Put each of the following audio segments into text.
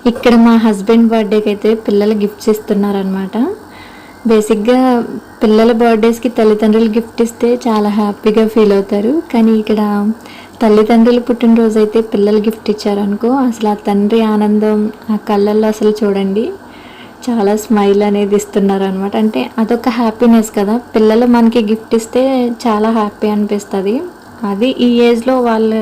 ఇక్కడ మా హస్బెండ్ బర్త్డేకి అయితే పిల్లలు గిఫ్ట్స్ ఇస్తున్నారనమాట. బేసిక్గా పిల్లల బర్త్డేస్కి తల్లిదండ్రులు గిఫ్ట్ ఇస్తే చాలా హ్యాపీగా ఫీల్ అవుతారు. కానీ ఇక్కడ తల్లిదండ్రులు పుట్టినరోజు అయితే పిల్లలు గిఫ్ట్ ఇచ్చారనుకో, అసలు ఆ తండ్రి ఆనందం ఆ కళ్ళల్లో అసలు చూడండి, చాలా స్మైల్ అనేది ఇస్తున్నారు అనమాట. అంటే అదొక హ్యాపీనెస్ కదా, పిల్లలు మనకి గిఫ్ట్ ఇస్తే చాలా హ్యాపీ అనిపిస్తుంది. అది ఈ ఏజ్లో వాళ్ళు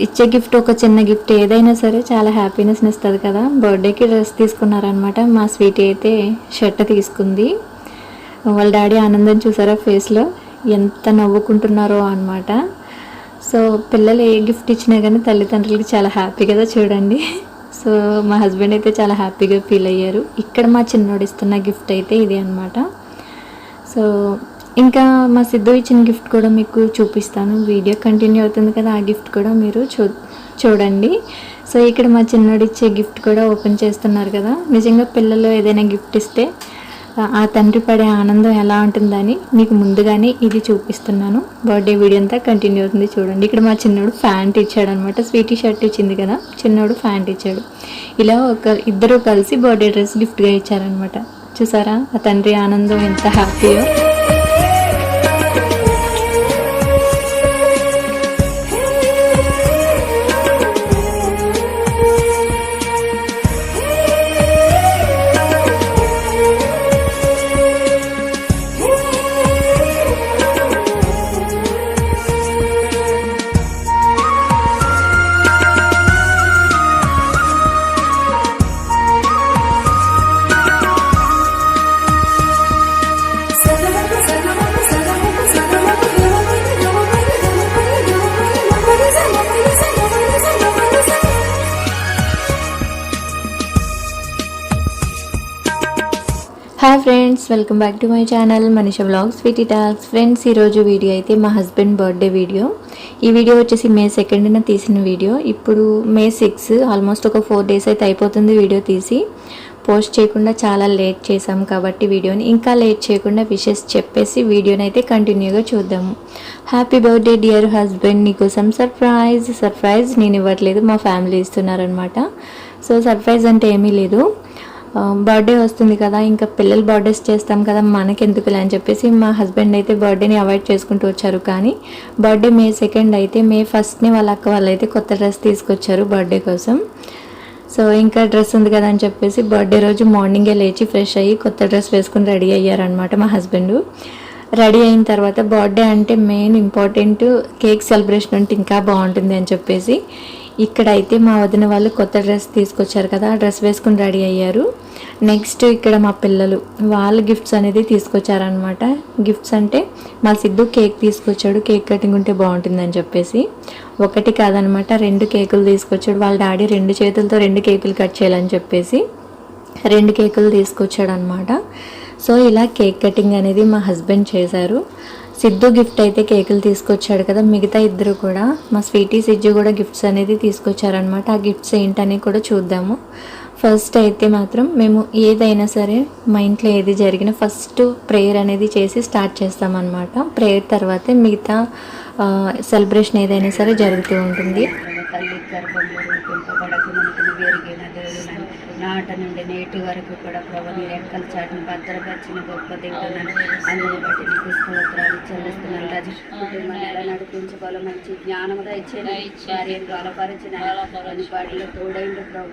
ఇచ్చే గిఫ్ట్, ఒక చిన్న గిఫ్ట్ ఏదైనా సరే చాలా హ్యాపీనెస్ని ఇస్తుంది కదా. బర్త్డేకి డ్రెస్ తీసుకున్నారనమాట. మా స్వీటీ అయితే షర్ట్ తీసుకుంది. వాళ్ళ డాడీ ఆనందం చూసారా ఫేస్లో, ఎంత నవ్వుకుంటున్నారో అనమాట. సో పిల్లలు ఏ గిఫ్ట్ ఇచ్చినా కానీ తల్లిదండ్రులకి చాలా హ్యాపీ కదా చూడండి. సో మా హస్బెండ్ అయితే చాలా హ్యాపీగా ఫీల్ అయ్యారు. ఇక్కడ మా చిన్నోడు ఇస్తున్న గిఫ్ట్ అయితే ఇది అనమాట. సో ఇంకా మా సిద్ధు ఇచ్చిన గిఫ్ట్ కూడా మీకు చూపిస్తాను. వీడియో కంటిన్యూ అవుతుంది కదా, ఆ గిఫ్ట్ కూడా మీరు చూడండి. సో ఇక్కడ మా చిన్నోడు ఇచ్చే గిఫ్ట్ కూడా ఓపెన్ చేస్తున్నారు కదా. నిజంగా పిల్లలు ఏదైనా గిఫ్ట్ ఇస్తే ఆ తండ్రి పడే ఆనందం ఎలా ఉంటుందని మీకు ముందుగానే ఇది చూపిస్తున్నాను. బర్త్డే వీడియో అంతా కంటిన్యూ అవుతుంది చూడండి. ఇక్కడ మా చిన్నోడు ప్యాంట్ ఇచ్చాడు అనమాట. స్వీటీ షర్ట్ ఇచ్చింది కదా, చిన్నోడు ప్యాంట్ ఇచ్చాడు. ఇలా ఇద్దరు కలిసి బర్త్డే డ్రెస్ గిఫ్ట్గా ఇచ్చారనమాట. చూసారా ఆ తండ్రి ఆనందం ఎంత హ్యాపీయో. Hi friends, welcome back to my channel Manisha vlogs sweety talks. Friends, ఈరోజు వీడియో అయితే మా హస్బెండ్ బర్త్డే వీడియో. ఈ వీడియో వచ్చేసి May 2న తీసిన వీడియో. ఇప్పుడు May 6, ఆల్మోస్ట్ ఒక 4 days అయితే అయిపోతుంది వీడియో తీసి. పోస్ట్ చేయకుండా చాలా లేట్ చేసాం కాబట్టి వీడియోని ఇంకా లేట్ చేయకుండా విషెస్ చెప్పేసి వీడియోని అయితే కంటిన్యూగా చూద్దాము. హ్యాపీ బర్త్డే డియర్ హస్బెండ్, నీకోసం సర్ప్రైజ్ నేను ఇవ్వట్లేదు, మా ఫ్యామిలీ ఇస్తున్నారనమాట. సో సర్ప్రైజ్ అంటే ఏమీ లేదు, బర్త్డే వస్తుంది కదా, ఇంకా పిల్లలు బర్త్డేస్ చేస్తాం కదా, మనకెందుకులే అని చెప్పేసి మా హస్బెండ్ అయితే బర్త్డేని అవాయిడ్ చేసుకుంటూ వచ్చారు. కానీ బర్త్డే May 2 అయితే May 1 వాళ్ళ అక్క వాళ్ళు అయితే కొత్త డ్రెస్ తీసుకొచ్చారు బర్త్డే కోసం. సో ఇంకా డ్రెస్ ఉంది కదా అని చెప్పేసి బర్త్డే రోజు మార్నింగే లేచి ఫ్రెష్ అయ్యి కొత్త డ్రెస్ వేసుకుని రెడీ అయ్యారనమాట మా హస్బెండ్. రెడీ అయిన తర్వాత బర్త్డే అంటే మెయిన్ ఇంపార్టెంట్, కేక్ సెలబ్రేషన్ అంటే ఇంకా బాగుంటుంది అని చెప్పేసి ఇక్కడైతే మా వదిన వాళ్ళు కొత్త డ్రెస్ తీసుకొచ్చారు కదా, ఆ డ్రెస్ వేసుకుని రెడీ అయ్యారు. నెక్స్ట్ ఇక్కడ మా పిల్లలు వాళ్ళు గిఫ్ట్స్ అనేది తీసుకొచ్చారనమాట. గిఫ్ట్స్ అంటే మా సిద్ధు కేక్ తీసుకొచ్చాడు, కేక్ కటింగ్ ఉంటే బాగుంటుందని చెప్పేసి. ఒకటి కాదనమాట, 2 కేకులు తీసుకొచ్చాడు. వాళ్ళ డాడీ 2 చేతులతో 2 కేకులు కట్ చేయాలని చెప్పేసి 2 కేకులు తీసుకొచ్చాడు అనమాట. సో ఇలా కేక్ కటింగ్ అనేది మా హస్బెండ్ చేశారు. సిద్ధు గిఫ్ట్ అయితే కేకులు తీసుకొచ్చాడు కదా, మిగతా ఇద్దరు కూడా మా స్వీటీ సిజ్జు కూడా గిఫ్ట్స్ అనేది తీసుకొచ్చారనమాట. ఆ గిఫ్ట్స్ ఏంటని కూడా చూద్దాము. ఫస్ట్ అయితే మాత్రం మేము ఏదైనా సరే మా ఇంట్లో ఏది జరిగినా ఫస్ట్ ప్రేయర్ అనేది చేసి స్టార్ట్ చేస్తామన్నమాట. ప్రేయర్ తర్వాతే మిగతా సెలబ్రేషన్ ఏదైనా సరే జరుగుతూ ఉంటుంది. నాట నుండి నేటి వరకు కూడా ప్రభు నీ రెక్కల చాటును భద్రపరిచిన గొప్ప దేవుడున్నాను. అందుని బట్టి నీకు స్తోత్రాలు చెల్లిస్తున్నాను. రాజు కుటుంబాన్ని నడిపించి బల మంచి జ్ఞానము దయచేయండి. భార్యను బలపరిచిన వాటిలో తోడైండు ప్రభు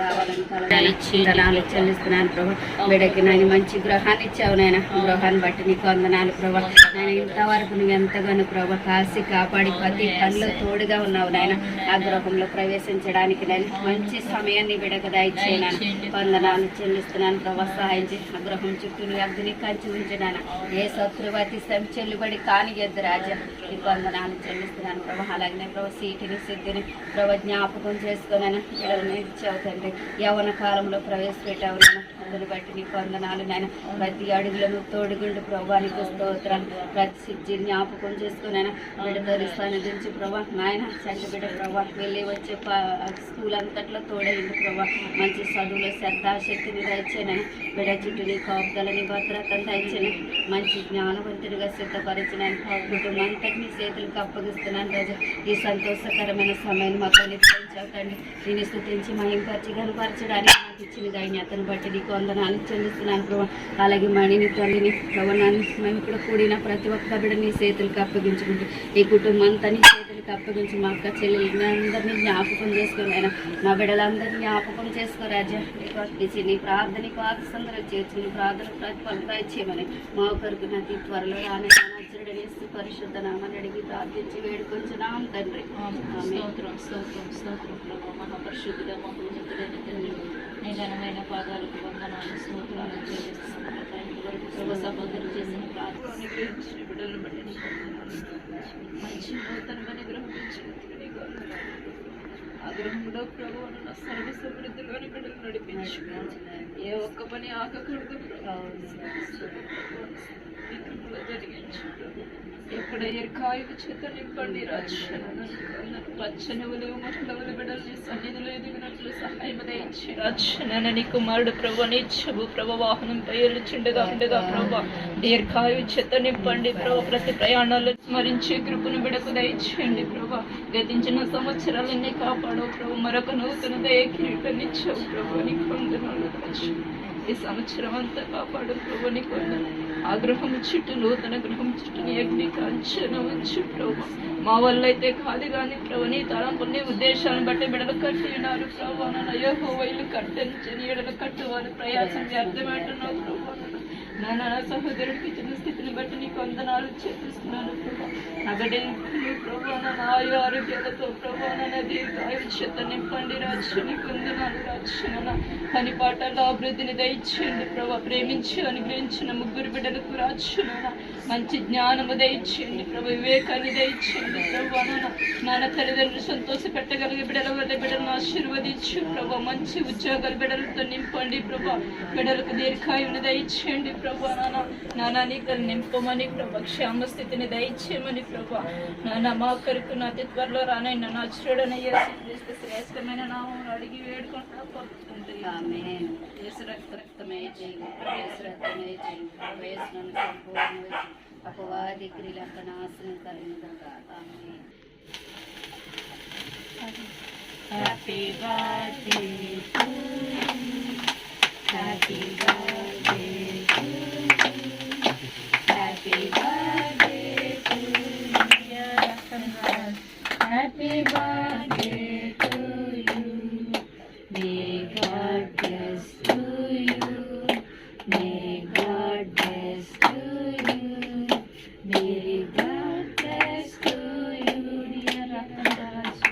రావాలని ధనాలు చెల్లిస్తున్నాను ప్రభు. బిడ్డకి నేను మంచి గృహాన్ని ఇచ్చావు నాయన, గృహాన్ని బట్టి నీకు వందనాలు ప్రభు. నేను ఇంతవరకు నువ్వు ఎంతగానో ప్రభు కాసి కాపాడి ప్రతి పనిలో తోడుగా ఉన్నావు నాయన. ఆ గృహంలో ప్రవేశించడానికి నేను మంచి సమయాన్ని బిడ్డకు దయచేసి వందనాలు చెల్లిస్తున్నాను ప్రభు. సహాయం చేసి ఆ గృహం చుట్టూ అగ్ని కంచి ఉంచినాను. ఏ శత్రువతి చెల్లుబడి కాని ఎద్దు రాజా నీకు వందనాలు చెల్లిస్తున్నాను ప్రభు. అలాగనే ప్రభు సీటిని సిద్ధిని ప్రభు జ్ఞాపకం చేసుకున్నాను. పిల్లల్ని ఇచ్చావు తండ్రి, యవ్వన కాలంలో ప్రవేశపెట్టావు. కృపను బట్టి నీకు వందనాలు నాయన. ప్రతి అడుగులను తోడుగుండు ప్రభా నీకు స్తోత్రాలు. ప్రతి సిద్ధి జ్ఞాపకం చేసుకుని బిడ్డతో సన్నిధించి ప్రభా నాయన చంటి బిడ్డ ప్రభా వెళ్ళి వచ్చే స్కూల్ అంతట్లో తోడైంది ప్రభా. మంచి చదువులో శ్రద్ధాశక్తిని దయచేనైనా బిడ్డ చుట్టూ నీ కాపుదలని భద్రతను దయచేన మంచి జ్ఞానవంతుడిగా సిద్ధపరిచిన కుటుంబం అంతటినీ చేతులకు అప్పగిస్తున్నాను రాజు. ఈ సంతోషకరమైన సమయాన్ని మాకు నిశ్చయించండి. నేను స్తుతించి మహింపరిచి కనపరచడానికి నాకు ఇచ్చిన ధైన్యతను బట్టి నీకు వందనాలు చెల్లిస్తున్నాను ప్రభా. అలాగే మణిని తల్లిని ప్రభావాన్ని మేము ఇక్కడ కూడిన ప్రతి ఒక్క బిడ్డ నీ చేతులకు అప్పగించుకుంటూ ఈ కుటుంబం అంతా నీ చేతులకు అప్పగించి మా అక్క చెల్లెలు అందరినీ జ్ఞాపకం చేసుకుని ఆయన మా బిడ్డలందరినీ జ్ఞాపకం చేసుకో రాజా. నీకు అర్పించి నీ ప్రార్థనకు ఆకసందరూ చేర్చుకుని ప్రార్థన ప్రతిఫలం దయచేయమని మా ఒకరికి నది త్వరలో రానని పరిశుద్ధ నామని అడిగి ప్రార్థించి వేడుకొంచున్నాం తండ్రి. మహాపరిశుద్ధుడ మహోన్నతుడైన తండ్రి నీ ఘనమైన పాదాలకు వందనాలు స్తోత్రాలు చెల్లిస్తున్నాను. వరకు సహోదరు చేసిన ప్రార్థనని బిడ్డలను బట్టి మంచి నూతనమైన గ్రహించిన ఆ గృహంలో ప్రభువును నా సర్వ సమృద్ధిలోని బిడ్డలు నడిపించు. ఏ ఒక్క పని ఆగకూడదు జరిగించు. ఎక్కడ ఎరకాయకు చేత నింపండి రాజ్యాలను పచ్చని ఉలుగు మొట్టలు బిడ్డల్ని సన్నిధిలో ఎదిగినట్లు సహాయం దయించి రాజ్యాన నీ కుమారుడు ప్రభు నిత్యము ప్రభు వాహనంపై వెళ్ళుచుండగా ఉండగా ప్రభు దీర్ఘాయు చేత నింపండి ప్రభు. ప్రతి ప్రయాణాలు స్మరించే కృపను బిడకు దయచేయండి ప్రభు. గతించిన సంవత్సరాలన్నీ కాపాడవు ప్రభు. మరొక నూతన దయ కిరీటనిచ్చావు ప్రభు. నీకు వందనాలు రాజు. ఈ సంవత్సరం అంతా కాపాడు ప్రభు. నీకు ఆ గృహం చుట్టూ నూతన గృహం చుట్టూ అగ్ని కాంచన ఉంచు ప్రభు. మా వల్ల అయితే కాదు కానీ ప్రభు నీ తలంపుని ఉద్దేశాన్ని బట్టి బిడలు కట్టి ఉన్నారు ప్రభు. యెహోవా ఇల్లు కట్టని ఎడలు కట్టువారు ప్రయాసం వ్యర్థమంటున్నావు ప్రభు. నా సహోదరుడికి ఇచ్చిన స్థితిని బట్టి నీకు వందనాలు చేస్తున్నాను ప్రభు. నా బిడ్డని ప్రభు నా ఆరోగ్యాలతో ప్రభు నా దీర్ఘాయుష్యత నింపండి రాజు. నీకు వందనాలు రాజు. పని పాటల్లో అభివృద్ధిని దయచేయండి ప్రభు. ప్రేమించి అనుగ్రహించిన ముగ్గురు బిడ్డలకు రాజు మంచి జ్ఞానము దయచేయండి ప్రభు. వివేకాన్ని దయచేయండి ప్రభు. నాన్న తల్లిదండ్రులు సంతోష పెట్టగలిగే బిడ్డల వల్ల బిడ్డలను ఆశీర్వదించు ప్రభు. మంచి ఉద్యోగాలు బిడ్డలతో నింపండి ప్రభు. బిడ్డలకు దీర్ఘాయువుని దయచేయండి ప్రభు. నాన్న నీకు నింపమని ప్రభు. క్షేమ స్థితిని దయచేయమని ప్రభు. నాన్న మా కొరకు నా అతి త్వరలో రానైనా నా చూడనయ్యే శ్రేష్టమైన నామం అడిగి వేడుకుంటా అపవాది క్రియలంత నాశనం కలిగినగా. Happy birthday to you, happy birthday to you, happy birthday to you, happy birthday to you. May God bless to you, may God bless to you, may God bless to you dear Ratnaraj.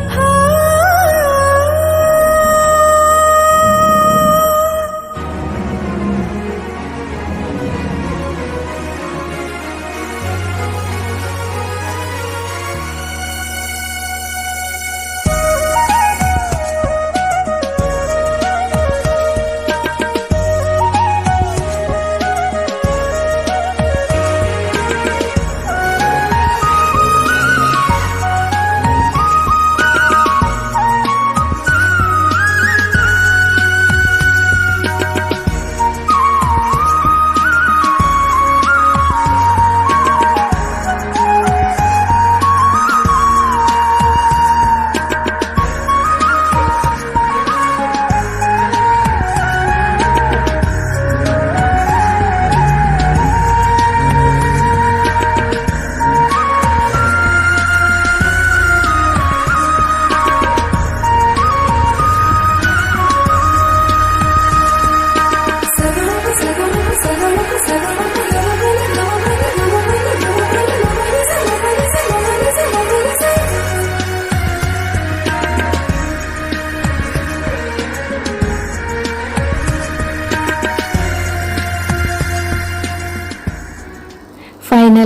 ah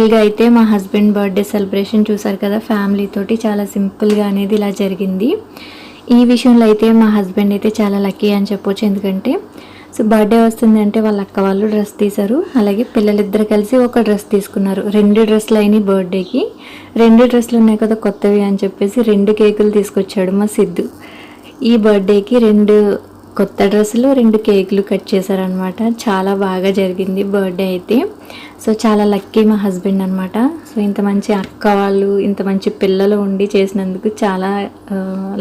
ఫైనల్గా అయితే మా husband birthday celebration చూసారు కదా, family తోటి చాలా సింపుల్గా అనేది ఇలా జరిగింది. ఈ విషయంలో అయితే మా హస్బెండ్ అయితే చాలా లక్కీ అని చెప్పొచ్చు. ఎందుకంటే సో బర్త్డే వస్తుందంటే వాళ్ళ అక్క వాళ్ళు డ్రెస్ తీశారు, అలాగే పిల్లలిద్దరు కలిసి ఒక డ్రెస్ తీసుకున్నారు. 2 డ్రెస్సులు అయినాయి బర్త్డేకి. 2 డ్రెస్సులు ఉన్నాయి కదా కొత్తవి అని చెప్పేసి 2 కేకులు తీసుకొచ్చాడు మా సిద్ధు. ఈ బర్త్డేకి 2 కొత్త డ్రెస్సులు 2 కేకులు కట్ చేశారనమాట. చాలా బాగా జరిగింది బర్త్డే అయితే. సో చాలా లక్కీ మా హస్బెండ్ అనమాట. సో ఇంత మంచి అక్క వాళ్ళు, ఇంత మంచి పిల్లలు ఉండి చేసినందుకు చాలా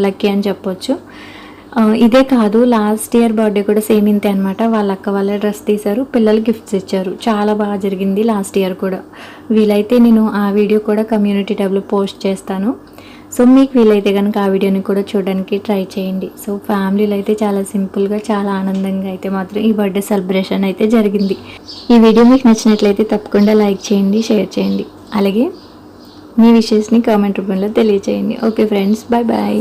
లక్కీ అని చెప్పొచ్చు. ఇదే కాదు, లాస్ట్ ఇయర్ బర్త్డే కూడా సేమ్ ఇంతే అనమాట. వాళ్ళ అక్క వాళ్ళ డ్రెస్ తీశారు, పిల్లలు గిఫ్ట్స్ ఇచ్చారు. చాలా బాగా జరిగింది లాస్ట్ ఇయర్ కూడా. వీలైతే నేను ఆ వీడియో కూడా కమ్యూనిటీ ట్యాబ్లో పోస్ట్ చేస్తాను. సో మీకు వీలైతే కనుక ఆ వీడియోని కూడా చూడడానికి ట్రై చేయండి. సో ఫ్యామిలీలో అయితే చాలా సింపుల్గా, చాలా ఆనందంగా అయితే మాత్రం ఈ బర్త్డే సెలబ్రేషన్ అయితే జరిగింది. ఈ వీడియో మీకు నచ్చినట్లయితే తప్పకుండా లైక్ చేయండి, షేర్ చేయండి, అలాగే మీ విషెస్ని కామెంట్ రూపంలో తెలియచేయండి. Okay friends, bye bye.